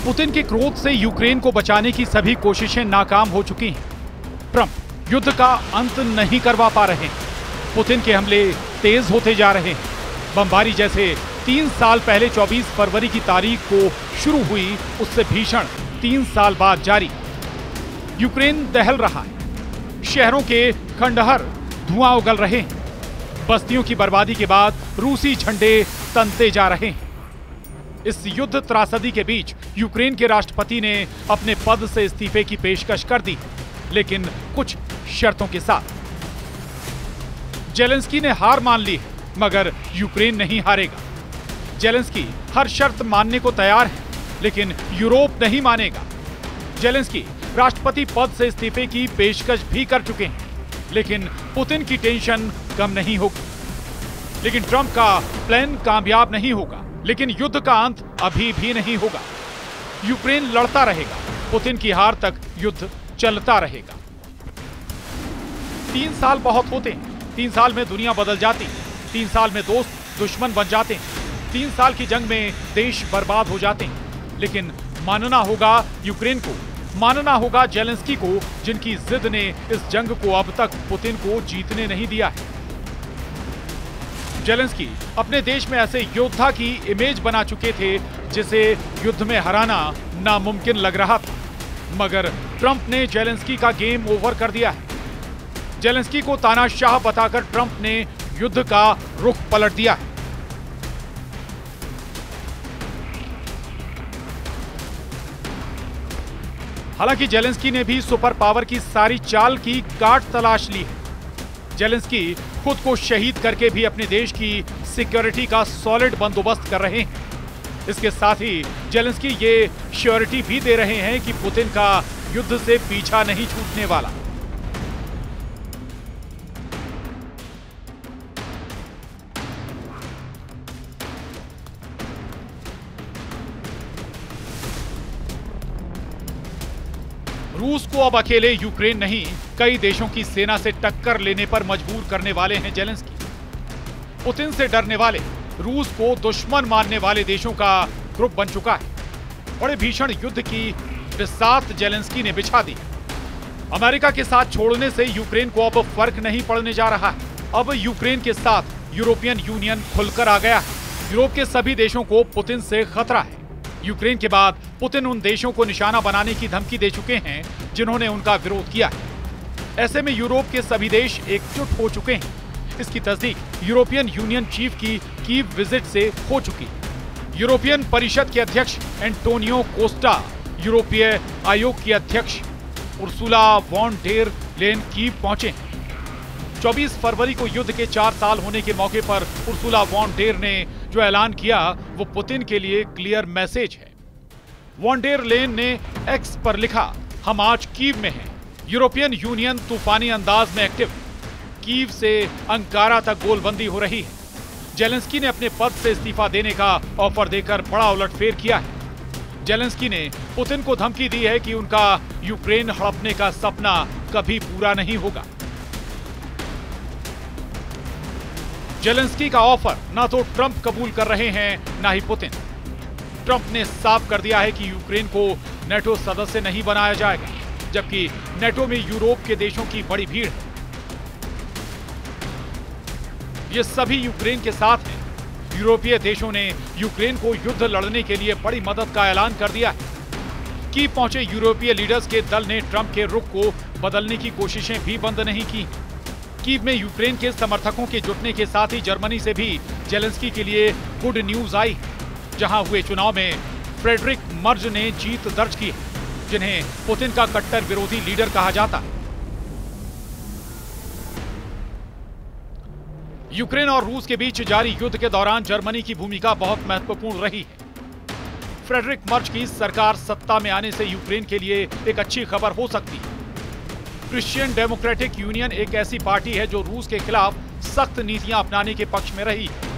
Putin के क्रोध से यूक्रेन को बचाने की सभी कोशिशें नाकाम हो चुकी हैं। ट्रंप युद्ध का अंत नहीं करवा पा रहे हैं। पुतिन के हमले तेज होते जा रहे हैं। बमबारी जैसे 3 साल पहले 24 फरवरी की तारीख को शुरू हुई, उससे भीषण 3 साल बाद जारी। यूक्रेन दहल रहा है। शहरों के खंडहर धुआं उगल रहे हैं। बस्तियों की बर्बादी के बाद रूसी झंडे तनते जा रहे हैं। इस युद्ध त्रासदी के बीच यूक्रेन के राष्ट्रपति ने अपने पद से इस्तीफे की पेशकश कर दी, लेकिन कुछ शर्तों के साथ। जेलेंस्की ने हार मान ली है, मगर यूक्रेन नहीं हारेगा। जेलेंस्की हर शर्त मानने को तैयार है, लेकिन यूरोप नहीं मानेगा। जेलेंस्की राष्ट्रपति पद से इस्तीफे की पेशकश भी कर चुके हैं, लेकिन पुतिन की टेंशन कम नहीं होगी। लेकिन ट्रंप का प्लान कामयाब नहीं होगा, लेकिन युद्ध का अंत अभी भी नहीं होगा। यूक्रेन लड़ता रहेगा, पुतिन की हार तक युद्ध चलता रहेगा। 3 साल बहुत होते हैं। 3 साल में दुनिया बदल जाती है। 3 साल में दोस्त दुश्मन बन जाते हैं। 3 साल की जंग में देश बर्बाद हो जाते हैं। लेकिन मानना होगा यूक्रेन को, मानना होगा जेलेंस्की को, जिनकी जिद ने इस जंग को अब तक पुतिन को जीतने नहीं दिया है। जेलेंस्की अपने देश में ऐसे योद्धा की इमेज बना चुके थे जिसे युद्ध में हराना नामुमकिन लग रहा था, मगर ट्रंप ने जेलेंस्की का गेम ओवर कर दिया है। जेलेंस्की को तानाशाह बताकर ट्रंप ने युद्ध का रुख पलट दिया है। हालांकि जेलेंस्की ने भी सुपर पावर की सारी चाल की काट तलाश ली है। जेलेंस्की खुद को शहीद करके भी अपने देश की सिक्योरिटी का सॉलिड बंदोबस्त कर रहे हैं। इसके साथ ही जेलेंस्की ये श्योरिटी भी दे रहे हैं कि पुतिन का युद्ध से पीछा नहीं छूटने वाला। रूस को अब अकेले यूक्रेन नहीं, कई देशों की सेना से टक्कर लेने पर मजबूर करने वाले हैं जेलेंस्की। पुतिन से डरने वाले, रूस को दुश्मन मानने वाले देशों का ग्रुप बन चुका है। बड़े भीषण युद्ध की बिसात जेलेंस्की ने बिछा दी। अमेरिका के साथ छोड़ने से यूक्रेन को अब फर्क नहीं पड़ने जा रहा है। अब यूक्रेन के साथ यूरोपियन यूनियन खुलकर आ गया है। यूरोप के सभी देशों को पुतिन से खतरा है। यूक्रेन के बाद पुतिन उन देशों को निशाना बनाने की धमकी दे चुके हैं जिन्होंने उनका विरोध किया है। ऐसे में यूरोप के सभी देश एकजुट हो चुके हैं। इसकी तस्दीक यूरोपियन यूनियन चीफ की कीव विजिट से हो चुकी। यूरोपियन परिषद के अध्यक्ष एंटोनियो कोस्टा, यूरोपीय आयोग की अध्यक्ष Ursula von der Leyen Kyiv पहुंचे हैं। 24 फरवरी को युद्ध के 4 साल होने के मौके पर उर्सुला वॉन डेर ने जो ऐलान किया वो पुतिन के लिए क्लियर मैसेज है। वॉन डेर लेन ने एक्स पर लिखा, हम आज कीव में हैं। यूरोपियन यूनियन तूफानी अंदाज में एक्टिव। कीव से अंकारा तक गोलबंदी हो रही है। जेलेंस्की ने अपने पद से इस्तीफा देने का ऑफर देकर बड़ा उलटफेर किया है। जेलेंस्की ने पुतिन को धमकी दी है कि उनका यूक्रेन हड़पने का सपना कभी पूरा नहीं होगा। जेलेंस्की का ऑफर ना तो ट्रंप कबूल कर रहे हैं, ना ही पुतिन। ट्रंप ने साफ कर दिया है कि यूक्रेन को नेटो सदस्य नहीं बनाया जाएगा, जबकि नेटो में यूरोप के देशों की बड़ी भीड़ है। ये सभी यूक्रेन के साथ हैं। यूरोपीय देशों ने यूक्रेन को युद्ध लड़ने के लिए बड़ी मदद का ऐलान कर दिया है। कीव पहुंचे यूरोपीय लीडर्स के दल ने ट्रंप के रुख को बदलने की कोशिशें भी बंद नहीं की। कीव में यूक्रेन के समर्थकों के जुटने के साथ ही जर्मनी से भी जेलेंस्की के लिए गुड न्यूज आई, जहां हुए चुनाव में फ्रेडरिक मर्ज ने जीत दर्ज की, जिन्हें पुतिन का कट्टर विरोधी लीडर कहा जाता है। यूक्रेन और रूस के बीच जारी युद्ध के दौरान जर्मनी की भूमिका बहुत महत्वपूर्ण रही है। फ्रेडरिक मर्ज की सरकार सत्ता में आने से यूक्रेन के लिए एक अच्छी खबर हो सकती है। क्रिश्चियन डेमोक्रेटिक यूनियन एक ऐसी पार्टी है जो रूस के खिलाफ सख्त नीतियां अपनाने के पक्ष में रही है।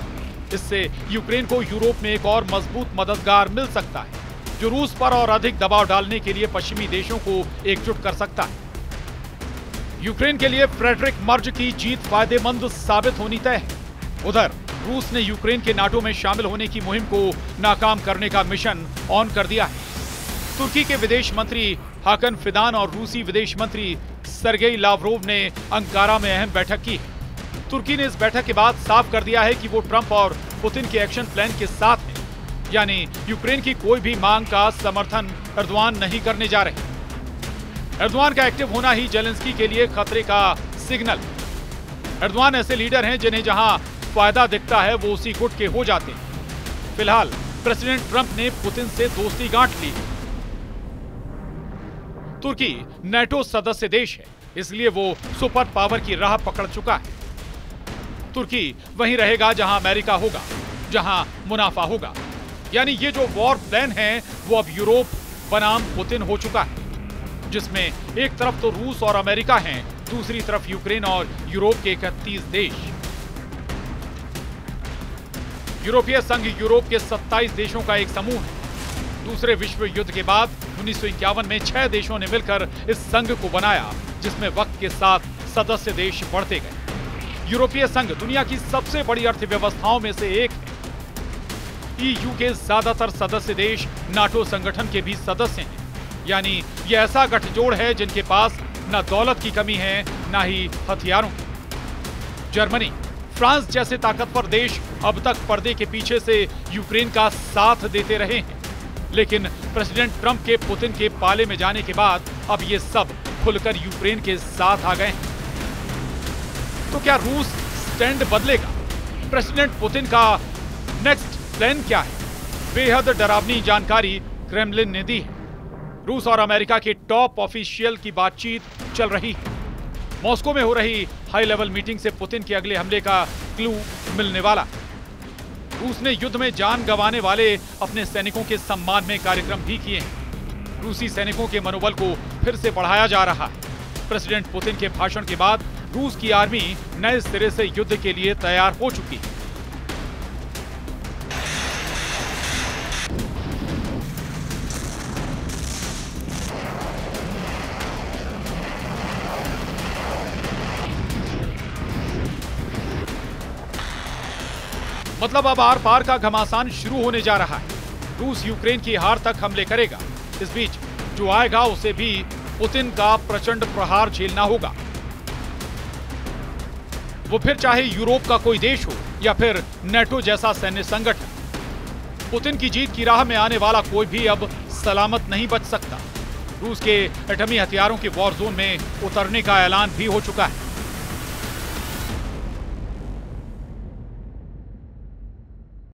इससे यूक्रेन को यूरोप में एक और मजबूत मददगार मिल सकता है, जो रूस पर और अधिक दबाव डालने के लिए पश्चिमी देशों को एकजुट कर सकता है। यूक्रेन के लिए फ्रेडरिक मर्ज की जीत फायदेमंद साबित होनी तय है। उधर रूस ने यूक्रेन के नाटो में शामिल होने की मुहिम को नाकाम करने का मिशन ऑन कर दिया है। तुर्की के विदेश मंत्री हाकन फिदान और रूसी विदेश मंत्री सरगेई लावरोव ने अंकारा में अहम बैठक की। तुर्की ने इस बैठक के बाद साफ कर दिया है कि वो ट्रंप और पुतिन के एक्शन प्लान के साथ है, यानी यूक्रेन की कोई भी मांग का समर्थन एर्दोआन नहीं करने जा रहे। एर्दोआन का एक्टिव होना ही जेलेंस्की के लिए खतरे का सिग्नल। एर्दोआन ऐसे लीडर हैं जिन्हें जहां फायदा दिखता है वो उसी गुट के हो जाते हैं। फिलहाल प्रेसिडेंट ट्रंप ने पुतिन से दोस्ती गांठ ली। तुर्की नेटो सदस्य देश है, इसलिए वो सुपर पावर की राह पकड़ चुका है। तुर्की वहीं रहेगा जहां अमेरिका होगा, जहां मुनाफा होगा। यानी ये जो वॉर प्लान है वो अब यूरोप बनाम पुतिन हो चुका है, जिसमें एक तरफ तो रूस और अमेरिका हैं, दूसरी तरफ यूक्रेन और यूरोप के 31 देश। यूरोपीय संघ यूरोप के 27 देशों का एक समूह है। दूसरे विश्व युद्ध के बाद 1951 में 6 देशों ने मिलकर इस संघ को बनाया, जिसमें वक्त के साथ सदस्य देश बढ़ते गए। यूरोपीय संघ दुनिया की सबसे बड़ी अर्थव्यवस्थाओं में से एक है। ईयू के ज्यादातर सदस्य देश नाटो संगठन के भी सदस्य हैं, यानी यह ऐसा गठजोड़ है जिनके पास न दौलत की कमी है, न ही हथियारों की। जर्मनी, फ्रांस जैसे ताकतवर देश अब तक पर्दे के पीछे से यूक्रेन का साथ देते रहे हैं, लेकिन प्रेसिडेंट ट्रंप के पुतिन के पाले में जाने के बाद अब ये सब खुलकर यूक्रेन के साथ आ गए हैं। तो क्या रूस स्टैंड बदलेगा? प्रेसिडेंट पुतिन का नेक्स्ट प्लान क्या है? बेहद डरावनी जानकारी क्रेमलिन ने दी है। रूस और अमेरिका के टॉप ऑफिशियल की बातचीत चल रही है। मॉस्को में हो रही हाई लेवल मीटिंग से पुतिन के अगले हमले का क्लू मिलने वाला है। रूस ने युद्ध में जान गंवाने वाले अपने सैनिकों के सम्मान में कार्यक्रम भी किए हैं। रूसी सैनिकों के मनोबल को फिर से बढ़ाया जा रहा है। प्रेसिडेंट पुतिन के भाषण के बाद रूस की आर्मी नए सिरे से युद्ध के लिए तैयार हो चुकी है। मतलब अब आर पार का घमासान शुरू होने जा रहा है। रूस यूक्रेन की हार तक हमले करेगा। इस बीच जो आएगा उसे भी पुतिन का प्रचंड प्रहार झेलना होगा। वो फिर चाहे यूरोप का कोई देश हो या फिर नेटो जैसा सैन्य संगठन। पुतिन की जीत की राह में आने वाला कोई भी अब सलामत नहीं बच सकता। रूस के एटमी हथियारों के वॉर जोन में उतरने का ऐलान भी हो चुका है।